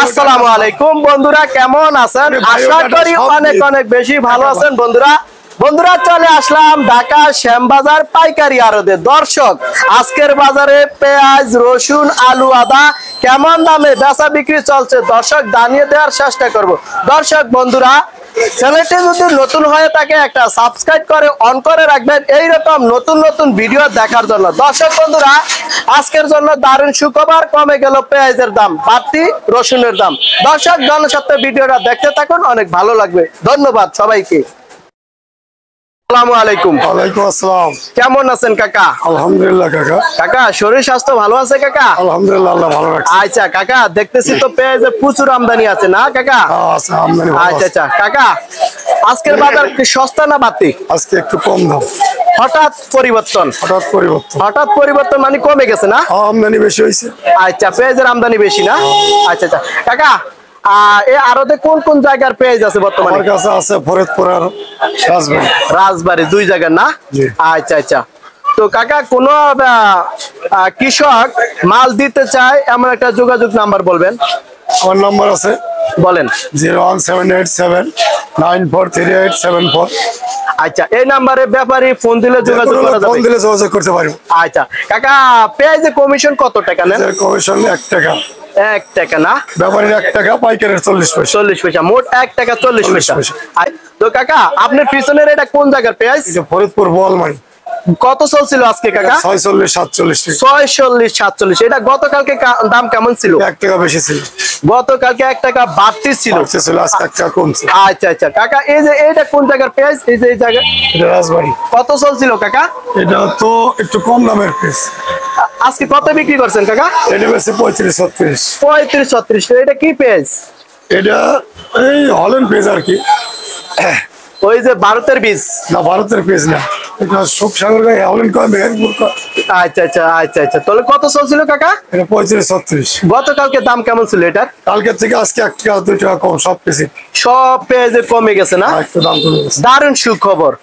আসসালামু আলাইকুম বন্ধুরা, কেমন আছেন? আশা করি অনেক অনেক বেশি ভালো আছেন বন্ধুরা চলে আসলাম ঢাকা শ্যামবাজার পাইকারি আড়তে। দর্শক, আজকের বাজারে পেঁয়াজ, রসুন, আলু, আদা কেমন দামে বেচা বিক্রি চলছে দর্শক জানিয়ে দেওয়ার চেষ্টা করব। দর্শক বন্ধুরা, চ্যানেলটি যদি নতুন হয়ে থাকে একটা সাবস্ক্রাইব করে অন করে রাখবেন এইরকম নতুন নতুন ভিডিও দেখার জন্য। দর্শক বন্ধুরা, আজকের জন্য দারুণ সুখবর, কমে গেল পেঁয়াজের দাম, বাড়তি রসুনের দাম। দর্শক জনস্বার্থে ভিডিওটা দেখতে থাকুন, অনেক ভালো লাগবে। ধন্যবাদ সবাইকে। আসসালামু আলাইকুম। ওয়ালাইকুম আসসালাম। কেমন আছেন কাকা? আলহামদুলিল্লাহ কাকা। কাকা শরীর স্বাস্থ্য ভালো আছে কাকা? আলহামদুলিল্লাহ, আল্লাহ ভালো রাখছে। আচ্ছা কাকা, দেখতেছি তো পেঁয়াজে প্রচুর আমদানি আছে না কাকা? আচ্ছা, আমদানি ভালো আচ্ছা আছে। আচ্ছা কাকা, আজকের বাজার কি সস্তা না বাড়তি? আজকে একটু কম দাম। হঠাৎ পরিবর্তন মানে কমে গেছে না? আমদানি বেশি হয়েছে। আচ্ছা, পেঁয়াজের আমদানি বেশি না? আচ্ছা আচ্ছা কাকা, এই আড়তে কোন কোন জায়গার পেঁয়াজ আছে বর্তমানে? আমার কাছে আছে ফরিদপুর আর রাজবাড়ী, দুই জায়গার না? আচ্ছা আচ্ছা। তো কাকা, কোন কৃষক মাল দিতে চায় এমন একটা যোগাযোগ নাম্বার বলবেন। আমার নম্বর আছে, বলেন। 01787943874। আচ্ছা, এই নাম্বারে ব্যাপারী ফোন দিলে যোগাযোগ করা যাবে? ফোন দিলে যোগাযোগ করতে পারবো। আচ্ছা কাকা, পেঁয়াজের কমিশন কত টাকা নেন? কমিশন 1 টাকা। 1 টাকা না? ব্যাপারীর 1 টাকা, পাইকারের 40 পয়সা। 40 পয়সা, মোট 1 টাকা 40 পয়সা। তো কাকা, আপনার পিছনের এটা কোন জায়গার পেঁয়াজ? ফরিদপুর বোয়ালমারি। কত চলছিল আজকে কাকা? 46-47। এটা গতকালকে দাম কেমন ছিল? 1 টাকা বেশি ছিল। গতকালকে 1 টাকা বাড়তি ছিল। আজকে 1 টাকা কমছে। আচ্ছা আচ্ছা কাকা, এই যে এটা কোন জায়গার পেঁয়াজ? এই যে এই জায়গা, এটা রাজবাড়ী। কত চলছিল কাকা? এটা তো একটু কম দামের পেঁয়াজ। আজকে কত বিক্রি করছেন কাকা? এটা বেশি 35-36। 35-36। এটা কি পেঁয়াজ? এটা এই হল্যান্ড পেঁয়াজ আর কি। ওই যে ভারতের বীজ? না, ভারতের পেঁয়াজ না, এটা সুখসাগর গায়ে হল্যান্ড কয় মেহেরপুর কয়। আচ্ছা আচ্ছা আচ্ছা আচ্ছা। তাহলে কত চলছিল কাকা? এটা 35-36। গতকালকে দাম কেমন ছিল এটার? কালকের থেকে আজকে 1 টাকা 2 টাকা কম সব পেঁয়াজ। সব পেঁয়াজে কমে গেছে না? একটু দাম কমে গেছে। দারুণ সুখবর।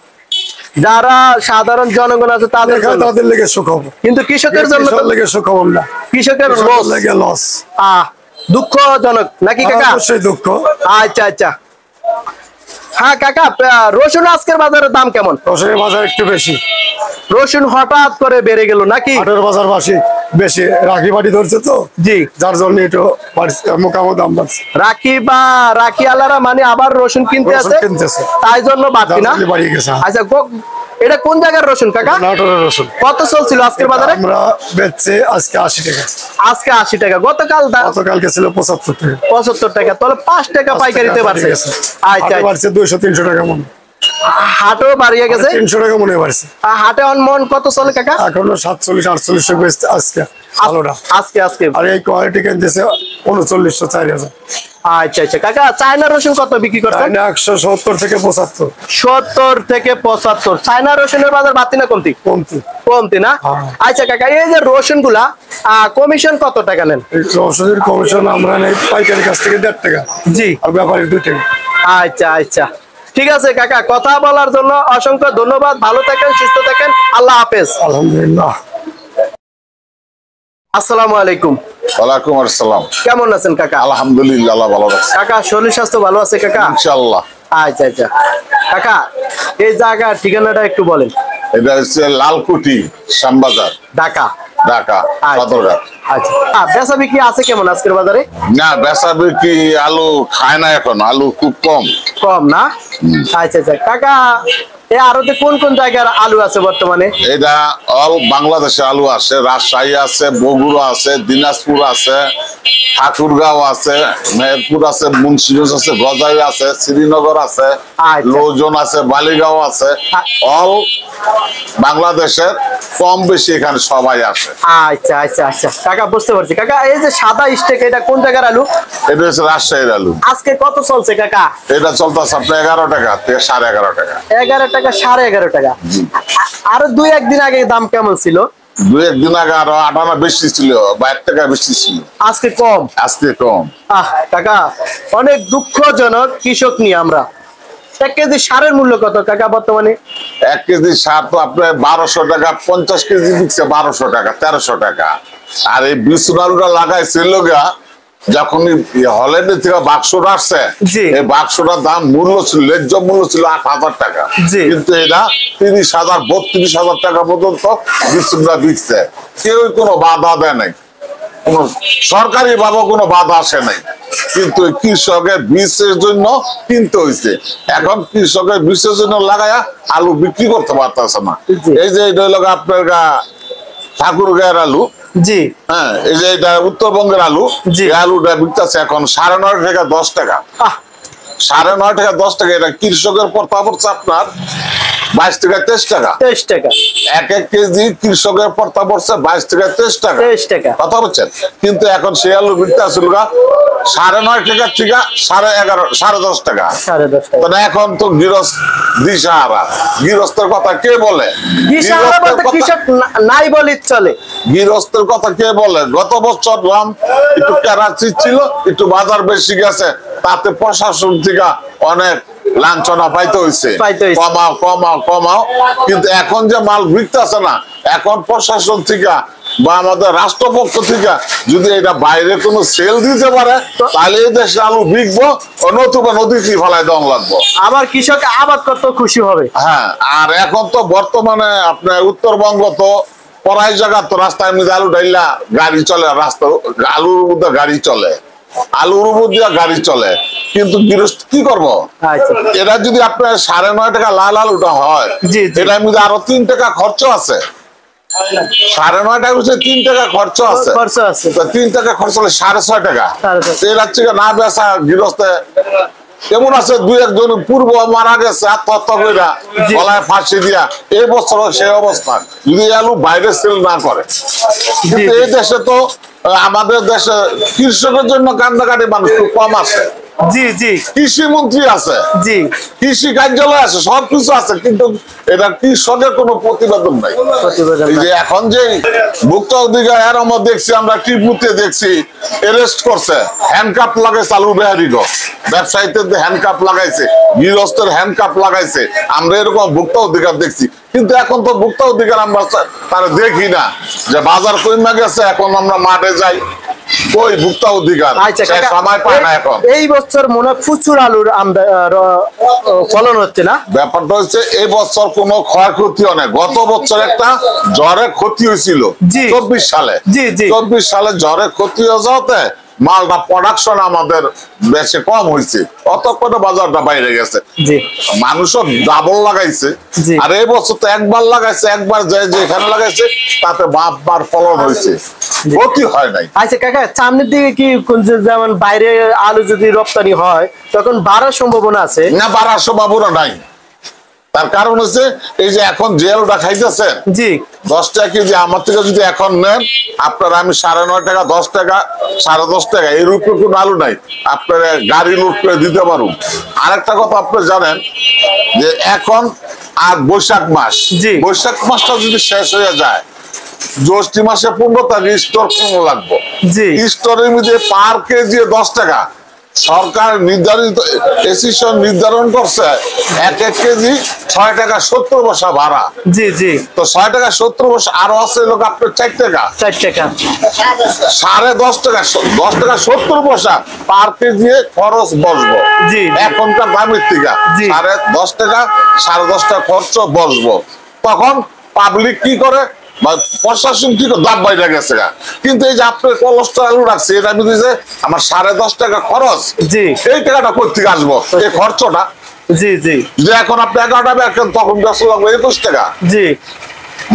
যারা সাধারণ জনগণ আছে তাদের লেগে সুখবর, কিন্তু কৃষকের জন্য লেগে সুখবর না, কৃষকের লস। দুঃখজনক নাকি কাকা? অবশ্যই দুঃখ। আচ্ছা আচ্ছা। হ্যাঁ কাকা, রসুন আজকের বাজারের দাম কেমন? রসুনের বাজার একটু বেশি। রসুন হঠাৎ করে বেড়ে গেল নাকি? হাটের বাজার বেশি, রাখি বাড়ি ধরছে তো, জি, যার জন্য একটু মোকামো দাম বাড়ছে। রাখি আলারা মানে আবার রসুন কিনতেছে, তাই জন্য বাড়তি না? বাড়িয়ে গেছে। আচ্ছা, এটা কোন জায়গার রসুন কাকা? নাটোরের রসুন। কত চলছিল আজকের বাজারে? আমরা বেচছে আজকে 80 টাকা। আজকে 80 টাকা। গতকালকে ছিল 75 টাকা। 75 টাকা। তাহলে 5 টাকা পাইকারিতে বাড়ছে। আচ্ছা, বাড়ছে 200-300 টাকা মন। হাটও বাড়িয়ে গেছে 300 টাকা মনে বাড়ছে। হাটে মন কত চলে কাকা? এখনো 47-48 টাকা বেচতে আজকে আলোটা। আজকে আর এই কোয়ালিটি কিনতেছে 39-4000। আচ্ছা আচ্ছা কাকা, চায়না রসুন কত বিক্রি করছেন? 170 থেকে 75। 70 থেকে 75। চায়না রসুনের বাজার বাড়তি না কমতি? কমতি না? আচ্ছা কাকা, এই যে রসুন গুলা কমিশন কত টাকা নেন? রসুনের কমিশন আমরা নেই পাইকারের কাছ থেকে 1.5 টাকা। জি। আর ব্যাপারীর 2 টাকা। আচ্ছা আচ্ছা, ঠিক আছে কাকা, কথা বলার জন্য অসংখ্য ধন্যবাদ। ভালো থাকেন, সুস্থ থাকেন, আল্লাহ হাফেজ। আলহামদুলিল্লাহ। আসসালামু আলাইকুম। ওয়ালাইকুম আসসালাম। কেমন আছেন কাকা? আলহামদুলিল্লাহ, আল্লাহ ভালো রাখছে। কাকা শরীর স্বাস্থ্য ভালো আছে কাকা? ইনশাআল্লাহ। আচ্ছা আচ্ছা কাকা, এই জায়গার ঠিকানাটা একটু বলেন। এটা হচ্ছে লালকুটি, শ্যামবাজার, ঢাকা সদরঘাট। আচ্ছা, বেচা বিক্রি আছে কেমন আজকের বাজারে? না, বেচা বিক্রি আলু খায় না এখন, আলু খুব কম না? আচ্ছা আচ্ছা কাকা, এই আড়তে কোন কোন জায়গার আলু আছে বর্তমানে? এটা অল বাংলাদেশে আলু আছে, রাজশাহী আছে, বগুড়া আছে, দিনাজপুর আছে, ঠাকুরগাঁও আছে, মেহেরপুর আছে, মুন্সিগঞ্জ আছে, গজাই আছে, শ্রীনগর আছে, লোজন আছে, বালিগাঁও আছে। অল বাংলাদেশের কম বেশি এখানে সবাই আসে। আচ্ছা আচ্ছা আচ্ছা কাকা, বুঝতে পারছি। কাকা, এই যে সাদা স্টেক, এটা কোন জায়গার আলু? এটা হচ্ছে রাজশাহীর আলু। আজকে কত চলছে কাকা? এটা চলতেছে আপনার 11 টাকা থেকে 11.5 টাকা। 11 টাকা 11.5 টাকা। আরো 2-1 দিন আগে দাম কেমন ছিল? 2-1 দিন আগে আরো 8 আনা বেশি ছিল, 22 টাকা বেশি ছিল। আজকে কম? আজকে কম। কাকা, অনেক দুঃখজনক কৃষক নিয়ে আমরা। 1 কেজি সারের মূল্য কত কাকা বর্তমানে? 1 কেজি সার তো আপনার 1200 টাকা, 50 কেজি দিচ্ছে 1200 টাকা, 1300 টাকা। আর এই বিছুন আলুটা লাগাইছিল গা যখনই হল্যান্ডের থেকে বাক্সটা আসছে, এই বাক্সটার দাম মূল্য ছিল, ন্যায্য মূল্য ছিল 8,000 টাকা, কিন্তু এটা 30,000 32,000 টাকা পর্যন্ত কৃষকরা বিকছে। কেউ কোনো বাধা দেয় নাই, কোন সরকারি ভাবে কোনো বাধা আসে নাই, কিন্তু কৃষকের বীজের জন্য কিনতে হয়েছে। এখন কৃষকের বীজের জন্য লাগায়া আলু বিক্রি করতে পারতেছে না। এই যে এটা হলো আপনার ঠাকুরগাঁয়ের আলু, জি হ্যাঁ, এই যে এটা উত্তরবঙ্গের আলু, এই আলুটা বিকতেছে এখন 9.5 টাকা 10 টাকা, 9.5 টাকা 10 টাকা। এটা কৃষকের পড়তে পড়ছে আপনার 22 থেকে 23 টাকা, 23 টাকা 1 কেজি কৃষকের পড়তে পড়ছে 22 থেকে 23 টাকা, 23 টাকা কথা বলছেন। কিন্তু এখন সে আলু বিকতে আসল 9.5 টাকা থেকে 11.5 10.5 টাকা। মানে এখন তো গৃহস্থ দিশাহারা, গৃহস্থের কথা কে বলে? কৃষক নাই বলি চলে। গৃহস্থের কথা কে বলে? গত বছর দাম একটু কেরাচি ছিল, একটু বাজার বেশি গেছে, তাতে প্রশাসন থেকে অনেক লাঞ্ছনা পাইতে হয়েছে, কমাও কমাও কমাও। কিন্তু এখন যে মাল বিকতেছে না, এখন প্রশাসন থেকে বা আমাদের রাষ্ট্রপক্ষ থেকে যদি এটা বাইরে কোনো সেল দিতে পারে, তাহলে এই দেশে আলু বিকবো, নতুবা নদীতে ফেলায় দেওয়া লাগবো। আবার কৃষক আবাদ করতে খুশি হবে। হ্যাঁ, আর এখন তো বর্তমানে আপনার উত্তরবঙ্গ তো প্রায় জায়গা তো রাস্তায় মধ্যে আলু ডাইলা গাড়ি চলে, রাস্তা আলুর মধ্যে গাড়ি চলে, আলুর মধ্যে গাড়ি চলে। কিন্তু গৃহস্থ কি করবো? এটা যদি আপনার 9.5 টাকা লাল আলুটা হয়, এটার মধ্যে আরো 3 টাকা খরচ আছে। 9.5 টাকা 3 টাকা খরচ আছে, 3 টাকা খরচ হলে 6.5 টাকা। এর থেকে না বেচা গৃহস্থে কেমন আছে? 2-1 জন পূর্ব মারা গেছে আত্মহত্যা করে গলায় ফাঁসি দিয়া, এই বছর সেই অবস্থা যদি আলু বাইরে সেল না করে। কিন্তু এই দেশে তো আমাদের দেশে কৃষকের জন্য কান্দাকাটি মানুষ খুব কম আছে। জি জি, কৃষি মন্ত্রী আছে, জি কৃষি কার্যালয় আছে, সবকিছু আছে, কিন্তু এটা কৃষকের কোনো প্রতিবেদন নাই। যে এখন যে ভোক্তা অধিকার এর আমরা দেখছি, আমরা টিপুতে দেখছি অ্যারেস্ট করছে, হ্যান্ডকাপ লাগাইছে আলু বেহারি গো, ব্যবসায়ীদের হ্যান্ডকাপ লাগাইছে, গৃহস্থের হ্যান্ডকাপ লাগাইছে, আমরা এরকম ভোক্তা অধিকার দেখছি। কিন্তু এখন তো ভোক্তা অধিকার আমরা তারা দেখি না, যে বাজার কমে গেছে, এখন আমরা মাঠে যাই, কই ভোক্তা অধিকার সময় পায় না। এখন এই বছর মনে হয় প্রচুর আলুর ফলন হচ্ছে না। ব্যাপারটা হচ্ছে এই বছর কোনো ক্ষয়ক্ষতি অনেক, গত বছর একটা জ্বরে ক্ষতি হয়েছিল 24 সালে, 24 সালে জ্বরে ক্ষতি হয়ে যাওয়াতে মালটা প্রোডাকশন আমাদের বেশি কম হয়েছে, অতঃপর বাজারটা বাইরে গেছে, মানুষও ডাবল লাগাইছে। আর এই বছর তো একবার লাগাইছে, একবার যেখানে লাগাইছে তাতে বাপবার ফলন হয়েছে, ক্ষতি হয় নাই। আচ্ছা কাকা, সামনের দিকে কি যেমন বাইরে আলু যদি রপ্তানি হয় তখন বাড়ার সম্ভাবনা আছে? না, বাড়ার সম্ভাবনা নাই। তার কারণ হচ্ছে এই যে এখন যে আলুটা খাইতেছেন, জি 10 টাকা কেজি, আমার থেকে যদি এখন নেন আপনারা, আমি 9.5 টাকা 10 টাকা 10.5 টাকা এর উপরে কোনো আলু নাই, আপনারা গাড়ি লোড করে দিতে পারুন। আরেকটা কথা আপনি জানেন যে এখন আর বৈশাখ মাস, বৈশাখ মাসটা যদি শেষ হয়ে যায়, জ্যৈষ্ঠ মাসে 15 তারিখ স্টোর পূর্ণ লাগবে, স্টোরের মধ্যে পার কেজি 10 টাকা সরকার নির্ধারিত নির্ধারণ করছে, 1 কেজি 6 টাকা 70 পয়সা ভাড়া। জি জি, তো 6 টাকা 70 পয়সা আরো আছে লোক আপনার 4 টাকা 10.5 টাকা 10 টাকা 70 পয়সা পার কেজি খরচ বসবো। জি, এখনকার দামের থেকে 10.5 টাকা 10.5 টাকা খরচ বসবো। তখন পাবলিক কি করে, প্রশাসন কি দাম বাইরে গেছে, কিন্তু এই যে আপনার কলস্টার আলু রাখছে, এটা বুঝেছে আমার 10.5 টাকা খরচ, এই টাকাটা কোথেকে আসবো, এই খরচটা। জি জি, যদি এখন আপনি 11 টাকা বেচেন তখন বেচা লাগবে 21 টাকা। জি,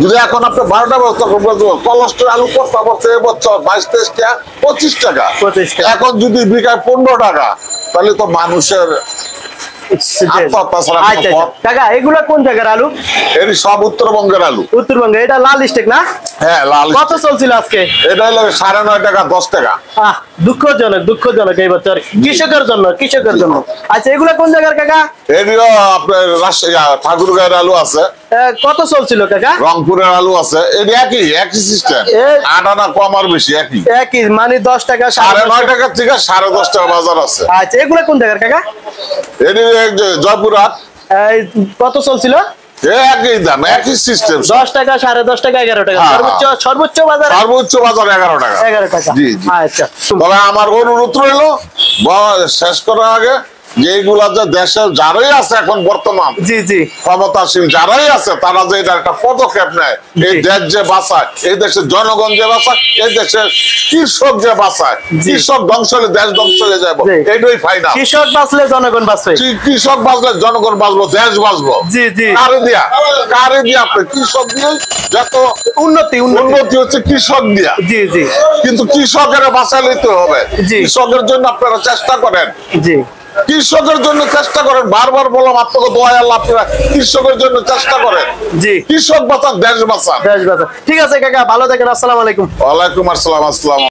যদি এখন আপনি 12 টাকা তখন বেচবো, কলস্টার আলু করতে পারছে এবছর 22-23 টাকা 25 টাকা। এখন যদি বিকায় 15 টাকা, তাহলে তো মানুষের এগুলা কোন জায়গার আলু? এটি সব উত্তরবঙ্গের আলু। উত্তরবঙ্গে, এটা লাল স্টেক না? হ্যাঁ, লাল। কত চলছিল আজকে? এটা হলো 9.5 টাকা 10 টাকা। দুঃখজনক, দুঃখজনক এই বছর কৃষকের জন্য, কৃষকের জন্য। আচ্ছা, এগুলা কোন জায়গার কাকা? এটিও আপনার রাজশাহী ঠাকুরগাঁয়ের আলু আছে। কত চলছিল কাকা? রংপুরের আলু আছে। এটি একই সিস্টেম, 8 আনা কম আর বেশি একই, মানে 10 টাকা 9.5 টাকা থেকে 10.5 টাকা বাজার আছে। আচ্ছা, এগুলা কোন জায়গার কাকা? এটি জয়পুরহাট। কত চলছিল? একই দাম, একই সিস্টেম। 10 টাকা, 10.5 টাকা, 11 টাকা, সর্বোচ্চ বাজার 11 টাকা। 11 টাকা। জি জি। আচ্ছা, তবে আমার অনুরোধ রইল শেষ করার আগে যে এইগুলা যে দেশের যারাই আছে এখন বর্তমান জি জি ক্ষমতাশীল যারাই আছে তারা যে এটা একটা পদক্ষেপ নেয়, এই দেশ যে বাঁচায়, এই দেশের জনগণ যে বাঁচায়, এই দেশের কৃষক যে বাঁচায়, কৃষক ধ্বংস হলে দেশ ধ্বংস হয়ে যাবো, এইটাই ফাইনাল। কৃষক বাঁচলে জনগণ বাঁচবে, কৃষক বাঁচলে জনগণ বাঁচবো, দেশ বাঁচবো। জি জি। কারে দিয়া আপনি কৃষক দিয়ে যত উন্নতি হচ্ছে কৃষক দিয়া। জি জি। কিন্তু কৃষকের বাঁচাই নিতে হবে, কৃষকের জন্য আপনারা চেষ্টা করেন। জি, কৃষকের জন্য চেষ্টা করেন, বারবার বললাম আপনাকে দোয়া আল্লাহ, আপনারা কৃষকের জন্য চেষ্টা করেন। জি, কৃষক বাঁচান, দেশ বাঁচান। ঠিক আছে কাকা, ভালো থাকেন, আসসালামু আলাইকুম। ওয়ালাইকুম আসসালাম।